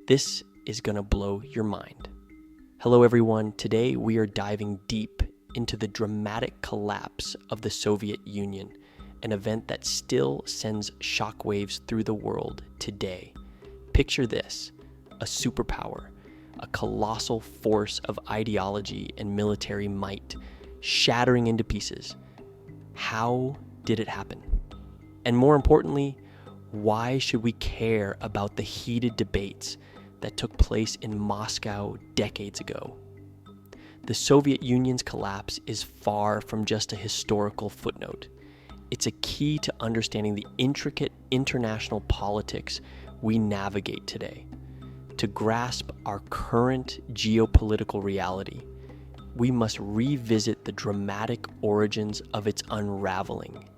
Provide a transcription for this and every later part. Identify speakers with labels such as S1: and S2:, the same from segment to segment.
S1: This is gonna blow your mind. Hello everyone, today we are diving deep into the dramatic collapse of the Soviet Union, an event that still sends shockwaves through the world today. Picture this, a superpower, a colossal force of ideology and military might, shattering into pieces. How did it happen? And more importantly, why should we care about the heated debates that took place in Moscow decades ago? The Soviet Union's collapse is far from just a historical footnote. It's a key to understanding the intricate international politics we navigate today. To grasp our current geopolitical reality, we must revisit the dramatic origins of its unraveling.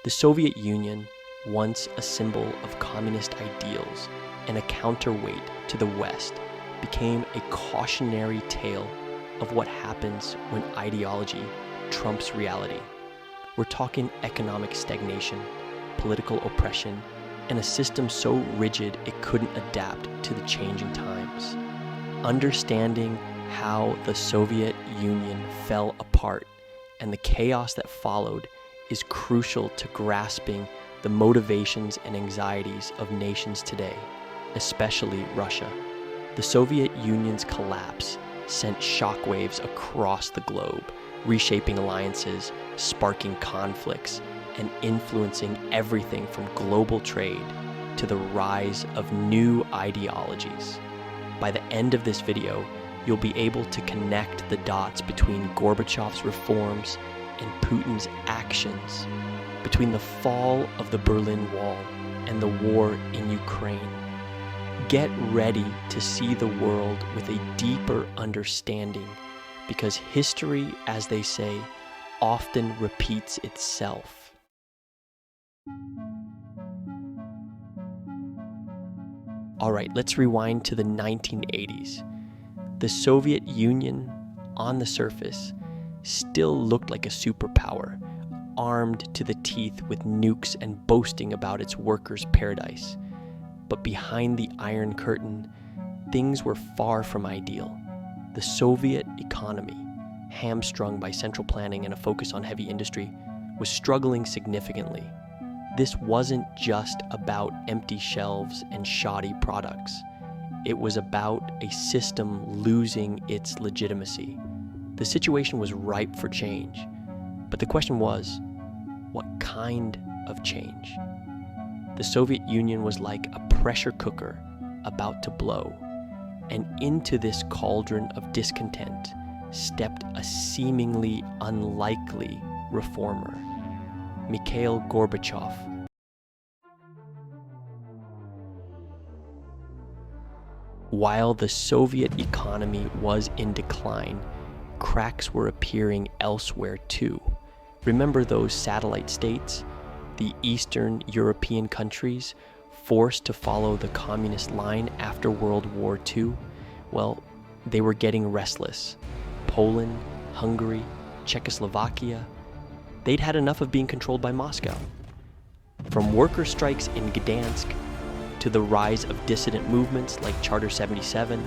S1: The Soviet Union, once a symbol of communist ideals and a counterweight to the West, became a cautionary tale of what happens when ideology trumps reality. We're talking economic stagnation, political oppression, and a system so rigid it couldn't adapt to the changing times. Understanding how the Soviet Union fell apart and the chaos that followed is crucial to grasping the motivations and anxieties of nations today, especially Russia. The Soviet Union's collapse sent shockwaves across the globe, reshaping alliances, sparking conflicts, and influencing everything from global trade to the rise of new ideologies. By the end of this video, you'll be able to connect the dots between Gorbachev's reforms and Putin's actions, between the fall of the Berlin Wall and the war in Ukraine. Get ready to see the world with a deeper understanding, because history, as they say, often repeats itself. All right, let's rewind to the 1980s. The Soviet Union, on the surface, still looked like a superpower, armed to the teeth with nukes and boasting about its workers' paradise. But behind the Iron Curtain, things were far from ideal. The Soviet economy, hamstrung by central planning and a focus on heavy industry, was struggling significantly. This wasn't just about empty shelves and shoddy products. It was about a system losing its legitimacy. The situation was ripe for change, but the question was, what kind of change? The Soviet Union was like a pressure cooker about to blow, and into this cauldron of discontent stepped a seemingly unlikely reformer, Mikhail Gorbachev. While the Soviet economy was in decline, cracks were appearing elsewhere too. Remember those satellite states, the Eastern European countries forced to follow the communist line after World War II? Well, they were getting restless. Poland, Hungary, Czechoslovakia, they'd had enough of being controlled by Moscow. From worker strikes in Gdansk to the rise of dissident movements like Charter 77,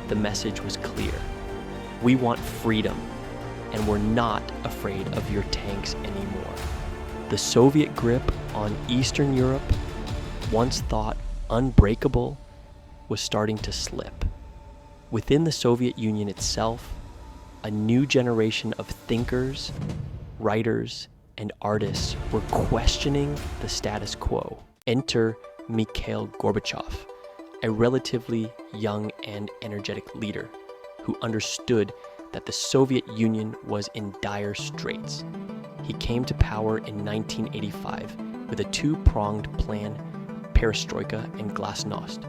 S1: the message was clear. We want freedom, and we're not afraid of your tanks anymore. The Soviet grip on Eastern Europe, once thought unbreakable, was starting to slip. Within the Soviet Union itself, a new generation of thinkers, writers, and artists were questioning the status quo. Enter Mikhail Gorbachev, a relatively young and energetic leader who understood that the Soviet Union was in dire straits. He came to power in 1985 with a two-pronged plan, Perestroika and Glasnost,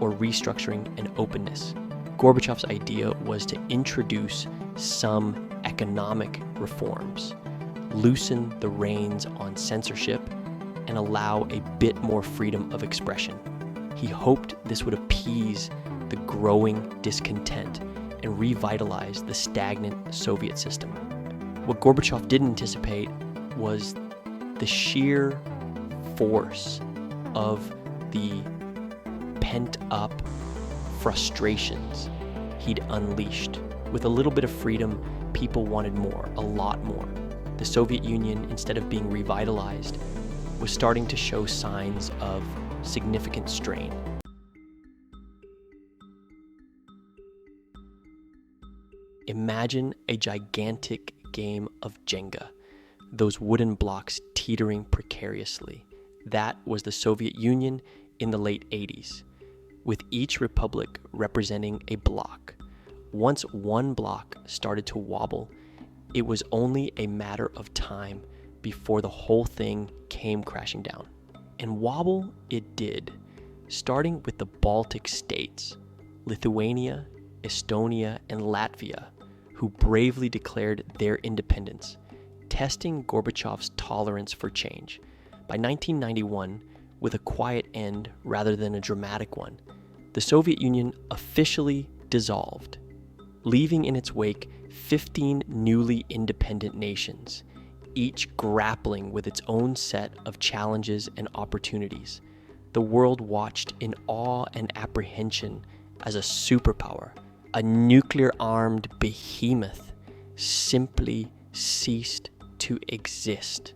S1: or restructuring and openness. Gorbachev's idea was to introduce some economic reforms, loosen the reins on censorship, and allow a bit more freedom of expression. He hoped this would appease the growing discontent and revitalize the stagnant Soviet system. What Gorbachev didn't anticipate was the sheer force of the pent-up frustrations he'd unleashed. With a little bit of freedom, people wanted more, a lot more. The Soviet Union, instead of being revitalized, was starting to show signs of significant strain. Imagine a gigantic game of Jenga, those wooden blocks teetering precariously. That was the Soviet Union in the late 80s, with each republic representing a block. Once one block started to wobble, it was only a matter of time before the whole thing came crashing down. And wobble it did, starting with the Baltic states, Lithuania, Estonia, and Latvia, who bravely declared their independence, testing Gorbachev's tolerance for change. By 1991, with a quiet end rather than a dramatic one, the Soviet Union officially dissolved, leaving in its wake 15 newly independent nations, each grappling with its own set of challenges and opportunities. The world watched in awe and apprehension as a superpower, a nuclear-armed behemoth, simply ceased to exist.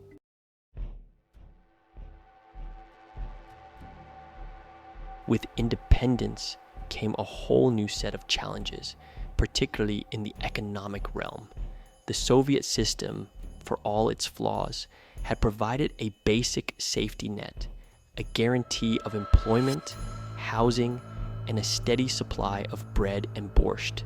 S1: With independence came a whole new set of challenges, particularly in the economic realm. The Soviet system, for all its flaws, had provided a basic safety net, a guarantee of employment, housing, and a steady supply of bread and borscht.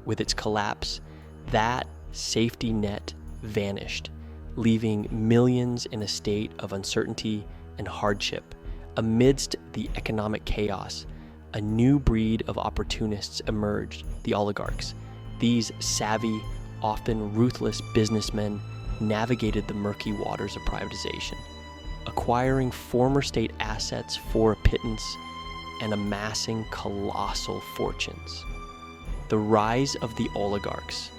S1: With its collapse, that safety net vanished, leaving millions in a state of uncertainty and hardship. Amidst the economic chaos, a new breed of opportunists emerged, the oligarchs. These savvy, often ruthless businessmen navigated the murky waters of privatization, acquiring former state assets for a pittance and amassing colossal fortunes. The rise of the oligarchs,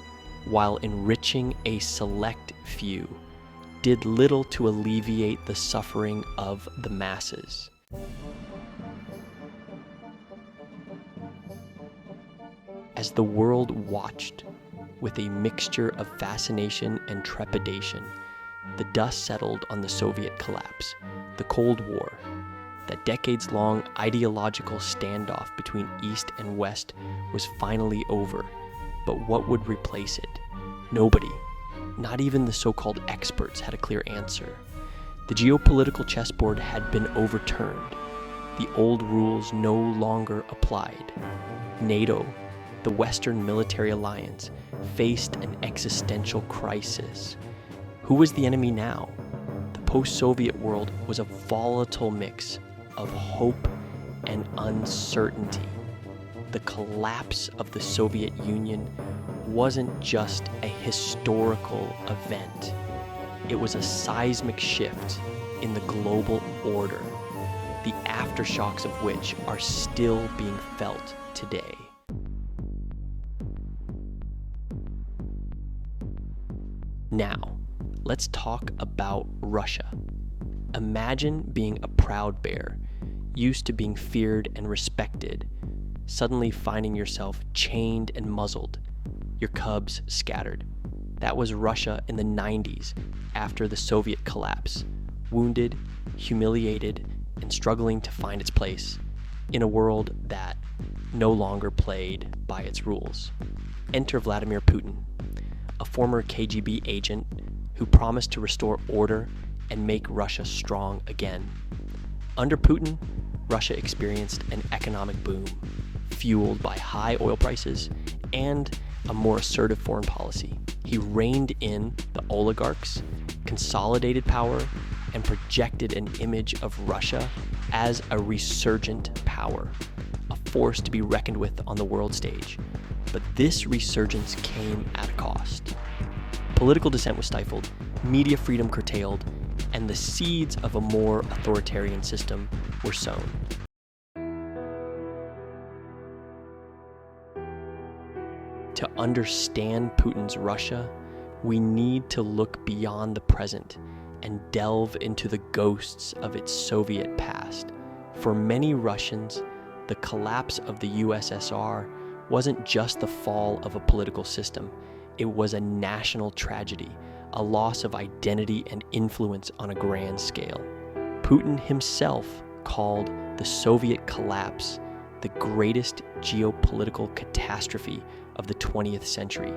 S1: while enriching a select few, did little to alleviate the suffering of the masses. As the world watched, with a mixture of fascination and trepidation, the dust settled on the Soviet collapse, the Cold War. That decades-long ideological standoff between East and West was finally over. But what would replace it? Nobody. Not even the so-called experts had a clear answer. The geopolitical chessboard had been overturned. The old rules no longer applied. NATO, the Western military alliance, faced an existential crisis. Who was the enemy now? The post-Soviet world was a volatile mix of hope and uncertainty. The collapse of the Soviet Union wasn't just a historical event. It was a seismic shift in the global order, the aftershocks of which are still being felt today. Now, let's talk about Russia. Imagine being a proud bear, used to being feared and respected, suddenly finding yourself chained and muzzled, your cubs scattered. That was Russia in the 90s after the Soviet collapse, wounded, humiliated, and struggling to find its place in a world that no longer played by its rules. Enter Vladimir Putin, a former KGB agent who promised to restore order and make Russia strong again. Under Putin, Russia experienced an economic boom, fueled by high oil prices and a more assertive foreign policy. He reined in the oligarchs, consolidated power, and projected an image of Russia as a resurgent power, a force to be reckoned with on the world stage. But this resurgence came at a cost. Political dissent was stifled, media freedom curtailed, and the seeds of a more authoritarian system were sown. To understand Putin's Russia, we need to look beyond the present and delve into the ghosts of its Soviet past. For many Russians, the collapse of the USSR wasn't just the fall of a political system. It was a national tragedy, a loss of identity and influence on a grand scale. Putin himself called the Soviet collapse the greatest geopolitical catastrophe of the 20th century.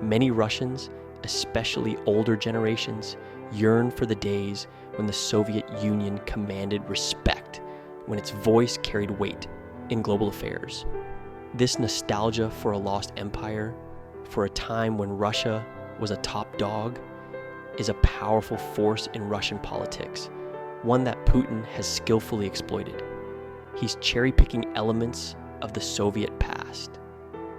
S1: Many Russians, especially older generations, yearn for the days when the Soviet Union commanded respect, when its voice carried weight in global affairs. This nostalgia for a lost empire, for a time when Russia was a top dog, is a powerful force in Russian politics, one that Putin has skillfully exploited. He's cherry-picking elements of the Soviet past,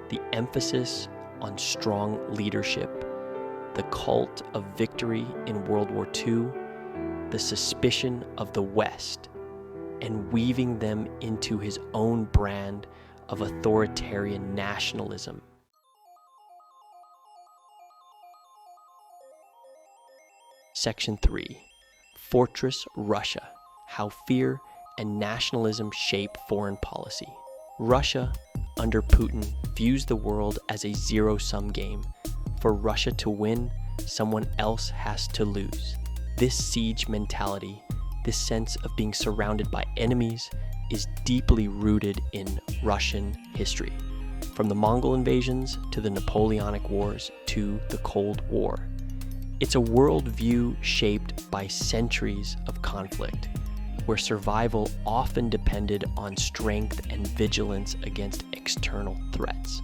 S1: the emphasis on strong leadership, the cult of victory in World War II, the suspicion of the West, and weaving them into his own brand of authoritarian nationalism. Section 3. Fortress Russia: How Fear and Nationalism Shape Foreign Policy. Russia, under Putin, views the world as a zero-sum game. For Russia to win, someone else has to lose. This siege mentality, this sense of being surrounded by enemies, is deeply rooted in Russian history. From the Mongol invasions to the Napoleonic Wars to the Cold War. It's a worldview shaped by centuries of conflict, where survival often depended on strength and vigilance against external threats.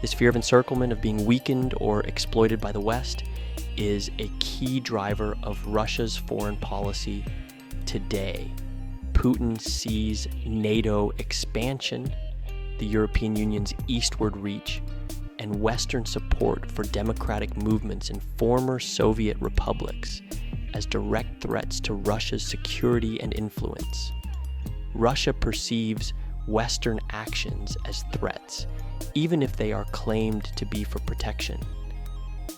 S1: This fear of encirclement, of being weakened or exploited by the West, is a key driver of Russia's foreign policy today. Putin sees NATO expansion, the European Union's eastward reach, and Western support for democratic movements in former Soviet republics as direct threats to Russia's security and influence. Russia perceives Western actions as threats, even if they are claimed to be for protection.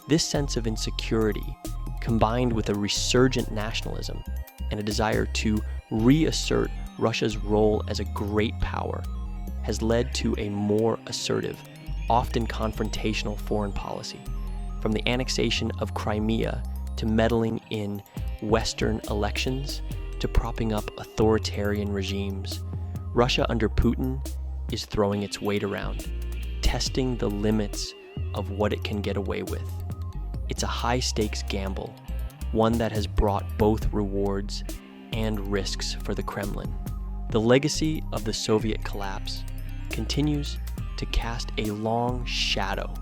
S1: This sense of insecurity, combined with a resurgent nationalism and a desire to reassert Russia's role as a great power, has led to a more assertive, often confrontational foreign policy. From the annexation of Crimea to meddling in Western elections, to propping up authoritarian regimes, Russia under Putin is throwing its weight around, testing the limits of what it can get away with. It's a high-stakes gamble, one that has brought both rewards and risks for the Kremlin. The legacy of the Soviet collapse continues to cast a long shadow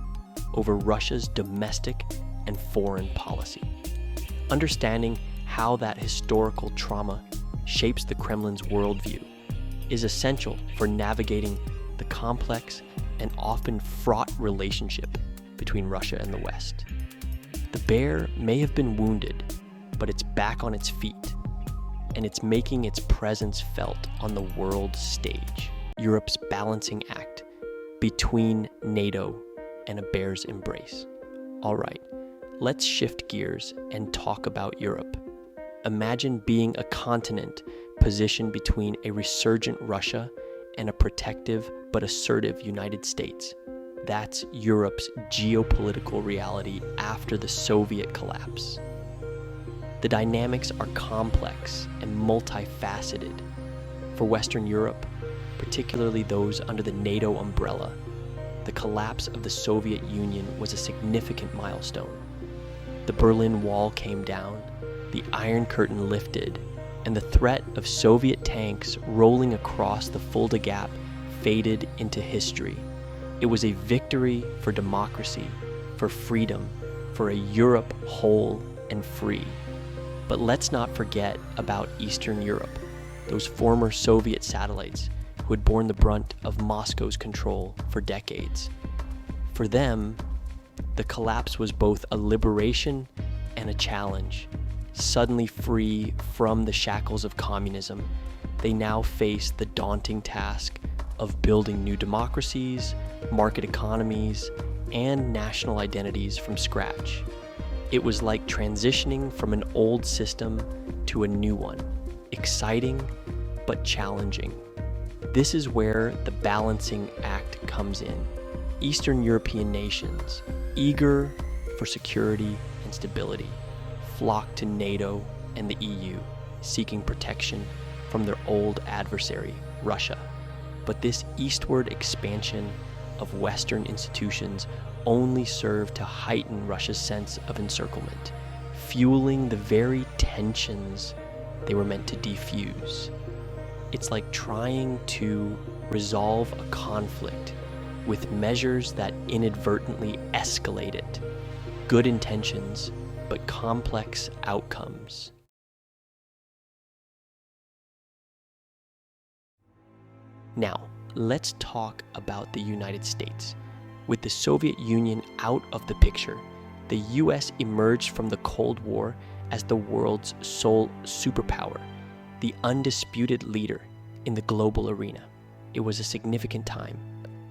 S1: over Russia's domestic and foreign policy. Understanding how that historical trauma shapes the Kremlin's worldview is essential for navigating the complex and often fraught relationship between Russia and the West. The bear may have been wounded, but it's back on its feet, and it's making its presence felt on the world stage, Europe's balancing act between NATO and a bear's embrace. All right, let's shift gears and talk about Europe. Imagine being a continent positioned between a resurgent Russia and a protective but assertive United States. That's Europe's geopolitical reality after the Soviet collapse. The dynamics are complex and multifaceted. For Western Europe, particularly those under the NATO umbrella, the collapse of the Soviet Union was a significant milestone. The Berlin Wall came down, the Iron Curtain lifted, and the threat of Soviet tanks rolling across the Fulda Gap faded into history. It was a victory for democracy, for freedom, for a Europe whole and free. But let's not forget about Eastern Europe, those former Soviet satellites who had borne the brunt of Moscow's control for decades. For them, the collapse was both a liberation and a challenge. Suddenly free from the shackles of communism, they now face the daunting task of building new democracies, market economies, and national identities from scratch. It was like transitioning from an old system to a new one, exciting but challenging. This is where the balancing act comes in. Eastern European nations, eager for security and stability, flocked to NATO and the EU, seeking protection from their old adversary, Russia. But this eastward expansion of Western institutions only served to heighten Russia's sense of encirclement, fueling the very tensions they were meant to defuse. It's like trying to resolve a conflict with measures that inadvertently escalate it. Good intentions, but complex outcomes. Now, let's talk about the United States. With the Soviet Union out of the picture, the US emerged from the Cold War as the world's sole superpower, the undisputed leader in the global arena. It was a significant time,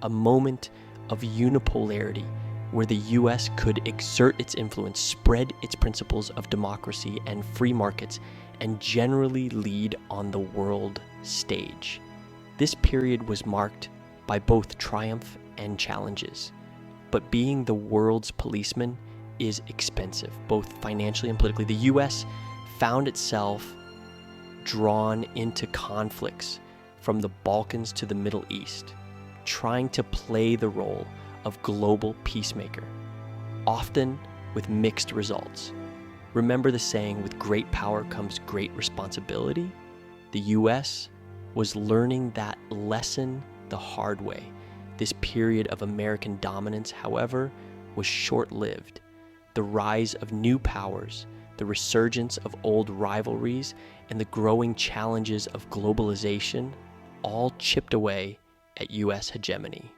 S1: a moment of unipolarity where the US could exert its influence, spread its principles of democracy and free markets, and generally lead on the world stage. This period was marked by both triumph and challenges, but being the world's policeman is expensive, both financially and politically. The US found itself drawn into conflicts from the Balkans to the Middle East, trying to play the role of global peacemaker, often with mixed results. Remember the saying, with great power comes great responsibility? The US was learning that lesson the hard way. This period of American dominance, however, was short-lived. The rise of new powers, the resurgence of old rivalries, and the growing challenges of globalization all chipped away at US hegemony.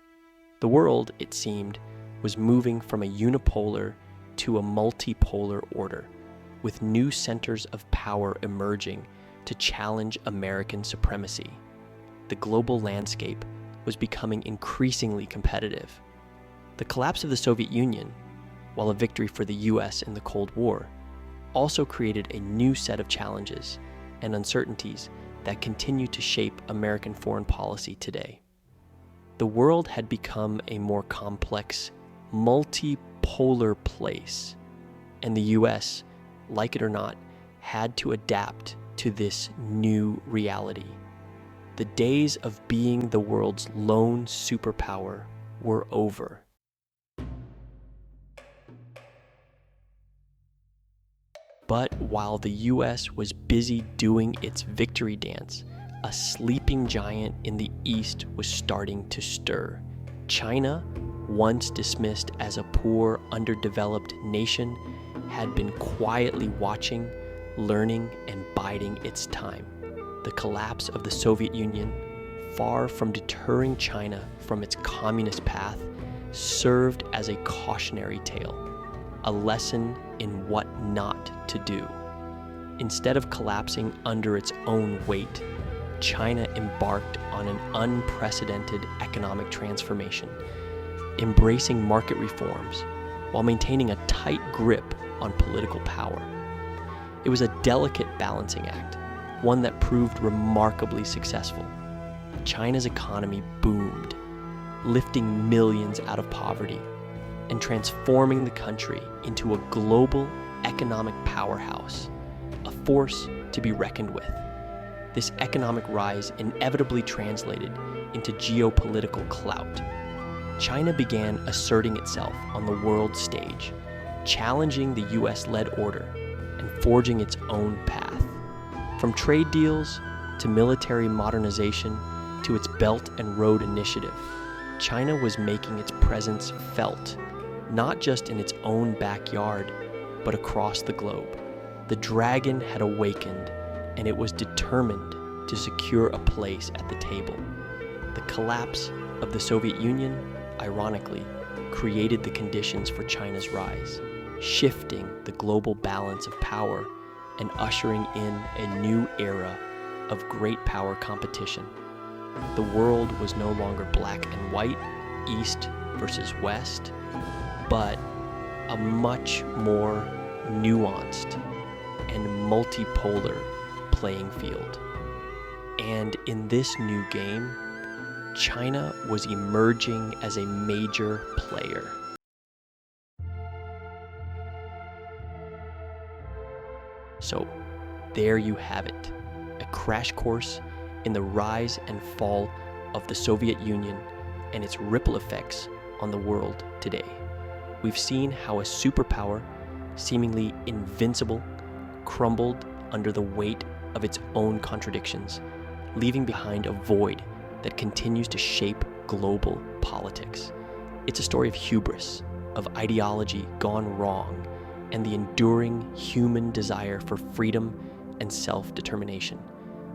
S1: The world, it seemed, was moving from a unipolar to a multipolar order, with new centers of power emerging to challenge American supremacy. The global landscape was becoming increasingly competitive. The collapse of the Soviet Union, while a victory for the US in the Cold War, also created a new set of challenges and uncertainties that continue to shape American foreign policy today. The world had become a more complex, multipolar place, and the US, like it or not, had to adapt to this new reality. The days of being the world's lone superpower were over. But while the US was busy doing its victory dance, a sleeping giant in the East was starting to stir. China, once dismissed as a poor, underdeveloped nation, had been quietly watching, learning, and biding its time. The collapse of the Soviet Union, far from deterring China from its communist path, served as a cautionary tale, a lesson in what not to do. Instead of collapsing under its own weight, China embarked on an unprecedented economic transformation, embracing market reforms while maintaining a tight grip on political power. It was a delicate balancing act, one that proved remarkably successful. China's economy boomed, lifting millions out of poverty and transforming the country into a global economic powerhouse, a force to be reckoned with. This economic rise inevitably translated into geopolitical clout. China began asserting itself on the world stage, challenging the US-led order and forging its own path. From trade deals to military modernization to its Belt and Road Initiative, China was making its presence felt, not just in its own backyard, but across the globe. The dragon had awakened, and it was determined to secure a place at the table. The collapse of the Soviet Union, ironically, created the conditions for China's rise, shifting the global balance of power and ushering in a new era of great power competition. The world was no longer black and white, East versus West, but a much more nuanced, and multipolar playing field. And in this new game, China was emerging as a major player. So there you have it, a crash course in the rise and fall of the Soviet Union and its ripple effects on the world today. We've seen how a superpower, seemingly invincible, crumbled under the weight of its own contradictions, leaving behind a void that continues to shape global politics. It's a story of hubris, of ideology gone wrong, and the enduring human desire for freedom and self-determination.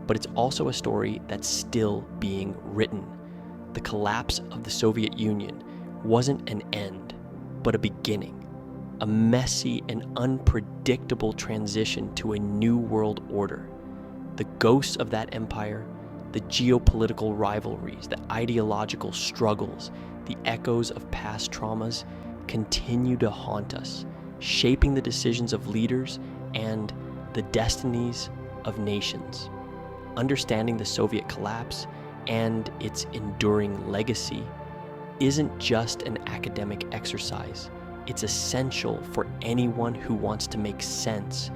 S1: But it's also a story that's still being written. The collapse of the Soviet Union wasn't an end, but a beginning, a messy and unpredictable transition to a new world order. The ghosts of that empire, the geopolitical rivalries, the ideological struggles, the echoes of past traumas continue to haunt us, shaping the decisions of leaders and the destinies of nations. Understanding the Soviet collapse and its enduring legacy isn't just an academic exercise. It's essential for anyone who wants to make sense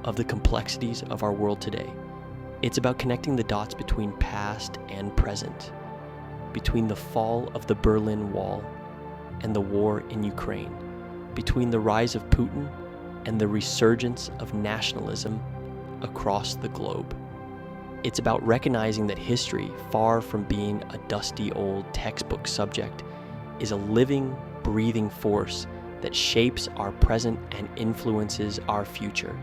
S1: of the complexities of our world today. It's about connecting the dots between past and present, between the fall of the Berlin Wall and the war in Ukraine, between the rise of Putin and the resurgence of nationalism across the globe. It's about recognizing that history, far from being a dusty old textbook subject, is a living, breathing force that shapes our present and influences our future.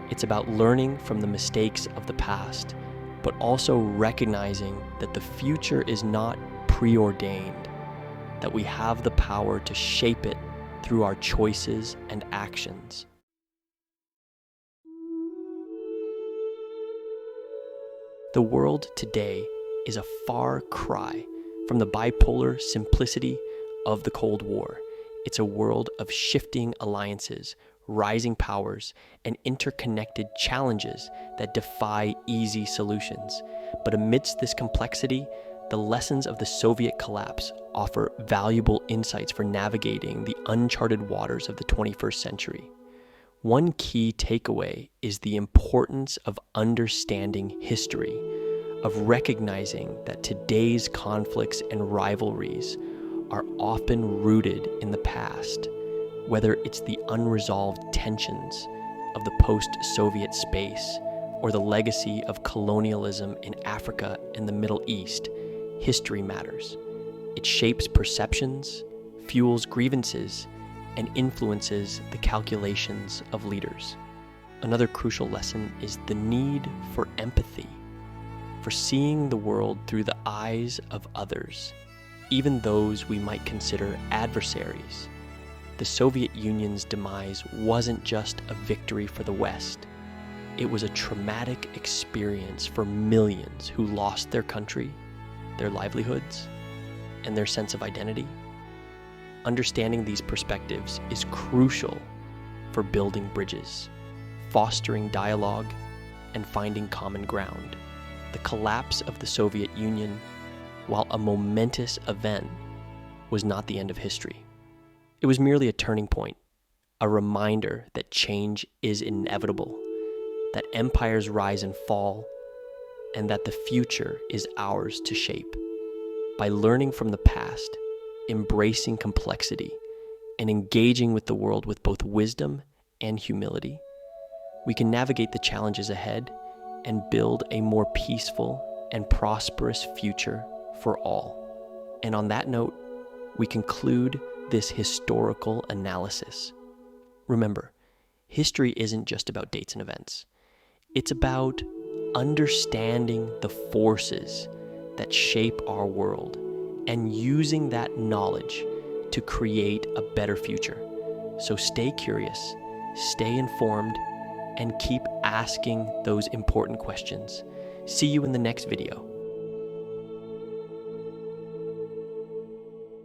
S1: It's about learning from the mistakes of the past, but also recognizing that the future is not preordained, that we have the power to shape it through our choices and actions. The world today is a far cry from the bipolar simplicity of the Cold War. It's a world of shifting alliances, rising powers, and interconnected challenges that defy easy solutions. But amidst this complexity, the lessons of the Soviet collapse offer valuable insights for navigating the uncharted waters of the 21st century. One key takeaway is the importance of understanding history, of recognizing that today's conflicts and rivalries are often rooted in the past, whether it's the unresolved tensions of the post-Soviet space or the legacy of colonialism in Africa and the Middle East. History matters. It shapes perceptions, fuels grievances, and influences the calculations of leaders. Another crucial lesson is the need for empathy, for seeing the world through the eyes of others, even those we might consider adversaries. The Soviet Union's demise wasn't just a victory for the West. It was a traumatic experience for millions who lost their country, their livelihoods, and their sense of identity. Understanding these perspectives is crucial for building bridges, fostering dialogue, and finding common ground. The collapse of the Soviet Union, while a momentous event, was not the end of history. It was merely a turning point, a reminder that change is inevitable, that empires rise and fall, and that the future is ours to shape. By learning from the past, embracing complexity, and engaging with the world with both wisdom and humility, we can navigate the challenges ahead and build a more peaceful and prosperous future for all. And on that note, we conclude this historical analysis. Remember, history isn't just about dates and events. It's about understanding the forces that shape our world and using that knowledge to create a better future. So stay curious, stay informed, and keep asking those important questions. See you in the next video.